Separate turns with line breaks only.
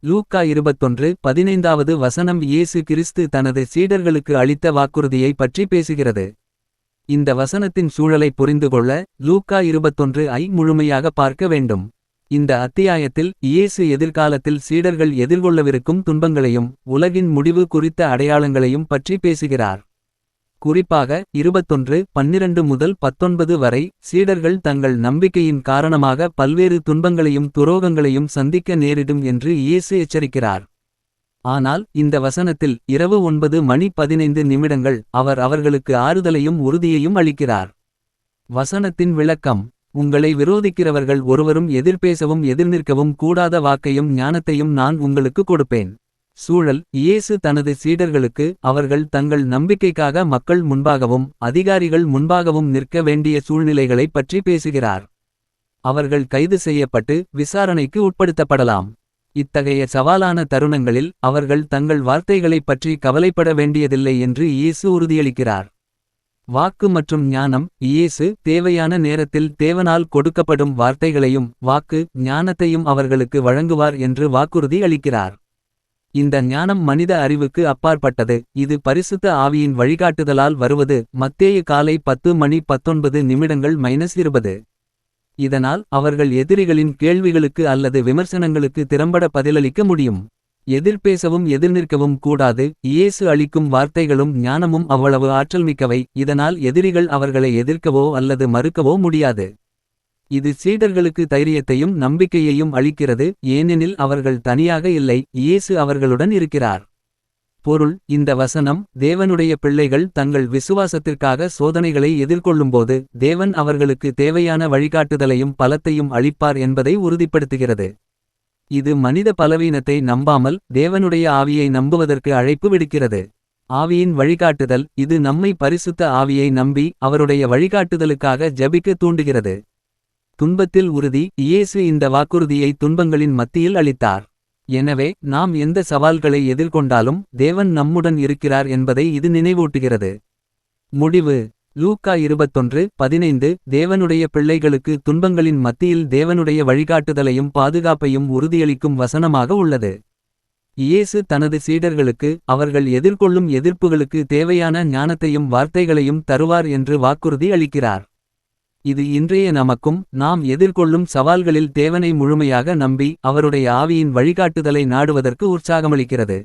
லூக்கா 21:15வது வசனம் இயேசு கிறிஸ்து தனது சீடர்களுக்கு அளித்த வாக்குறுதியை பற்றி பேசுகிறது. இந்த வசனத்தின் சூழலை புரிந்துகொள்ள லூக்கா 21 முழுமையாக பார்க்க வேண்டும். இந்த அத்தியாயத்தில் இயேசு எதிர்காலத்தில் சீடர்கள் எதிர்கொள்ளவிருக்கும் துன்பங்களையும் உலகின் முடிவு குறித்த அடையாளங்களையும் பற்றி பேசுகிறார். குறிப்பாக 21:12 முதல் 19 வரை சீடர்கள் தங்கள் நம்பிக்கையின் காரணமாக பல்வேறு துன்பங்களையும் துரோகங்களையும் சந்திக்க நேரிடும் என்று இயேசு எச்சரிக்கிறார். ஆனால் இந்த வசனத்தில் இரவு 9:15 அவர் அவர்களுக்கு ஆறுதலையும் உறுதியையும் அளிக்கிறார். வசனத்தின் விளக்கம்: உங்களை விரோதிக்கிறவர்கள் ஒருவரும் எதிர்பேசவும் எதிர்நிற்கவும் கூடாத வாக்கையும் ஞானத்தையும் நான் உங்களுக்கு கொடுப்பேன். சூழல்: இயேசு தனது சீடர்களுக்கு அவர்கள் தங்கள் நம்பிக்கைக்காக மக்கள் முன்பாகவும் அதிகாரிகள் முன்பாகவும் நிற்க வேண்டிய சூழ்நிலைகளைப் பற்றி பேசுகிறார். அவர்கள் கைது செய்யப்பட்டு விசாரணைக்கு உட்படுத்தப்படலாம். இத்தகைய சவாலான தருணங்களில் அவர்கள் தங்கள் வார்த்தைகளைப் பற்றி கவலைப்பட வேண்டியதில்லை என்று இயேசு உறுதியளிக்கிறார். வாக்கு மற்றும் ஞானம்: இயேசு தேவையான நேரத்தில் தேவனால் கொடுக்கப்படும் வார்த்தைகளையும் வாக்கு ஞானத்தையும் அவர்களுக்கு வழங்குவார் என்று வாக்குறுதி அளிக்கிறார். இந்த ஞானம் மனித அறிவுக்கு அப்பாற்பட்டது. இது பரிசுத்த ஆவியின் வழிகாட்டுதலால் வருவது. மத்தேயு காலை 10:19 இதனால் அவர்கள் எதிரிகளின் கேள்விகளுக்கு அல்லது விமர்சனங்களுக்கு திறம்பட பதிலளிக்க முடியும். எதிர்பேசவும் எதிர்நிற்கவும் கூடாது. இயேசு அளிக்கும் வார்த்தைகளும் ஞானமும் அவ்வளவு ஆற்றல்மிக்கவை. இதனால் எதிரிகள் அவர்களை எதிர்க்கவோ அல்லது மறுக்கவோ முடியாது. இது சீடர்களுக்கு தைரியத்தையும் நம்பிக்கையையும் அளிக்கிறது, ஏனெனில் அவர்கள் தனியாக இல்லை, இயேசு அவர்களுடன் இருக்கிறார். பொருள்: இந்த வசனம் தேவனுடைய பிள்ளைகள் தங்கள் விசுவாசத்திற்காக சோதனைகளை எதிர்கொள்ளும்போது தேவன் அவர்களுக்கு தேவையான வழிகாட்டுதலையும் பலத்தையும் அளிப்பார் என்பதை உறுதிப்படுத்துகிறது. இது மனித பலவீனத்தை நம்பாமல் தேவனுடைய ஆவியை நம்புவதற்கு அழைப்பு விடுக்கிறது. ஆவியின் வழிகாட்டுதல்: இது நம்மை பரிசுத்த ஆவியை நம்பி அவருடைய வழிகாட்டுதலுக்காக ஜெபிக்க தூண்டுகிறது. துன்பத்தில் உறுதி: இயேசு இந்த வாக்குறுதியை துன்பங்களின் மத்தியில் அளித்தார். எனவே நாம் எந்த சவால்களை எதிர்கொண்டாலும் தேவன் நம்முடன் இருக்கிறார் என்பதை இது நினைவூட்டுகிறது. முடிவு: லூக்கா 21:15 தேவனுடைய பிள்ளைகளுக்கு துன்பங்களின் மத்தியில் தேவனுடைய வழிகாட்டுதலையும் பாதுகாப்பையும் உறுதியளிக்கும் வசனமாக உள்ளது. இயேசு தனது சீடர்களுக்கு அவர்கள் எதிர்கொள்ளும் எதிர்ப்புகளுக்கு தேவையான ஞானத்தையும் வார்த்தைகளையும் தருவார் என்று வாக்குறுதி அளிக்கிறார். இது இன்றைய நமக்கும் நாம் எதிர்கொள்ளும் சவால்களில் தேவனை முழுமையாக நம்பி அவருடைய ஆவியின் வழிகாட்டுதலை நாடுவதற்கு உற்சாகமளிக்கிறது.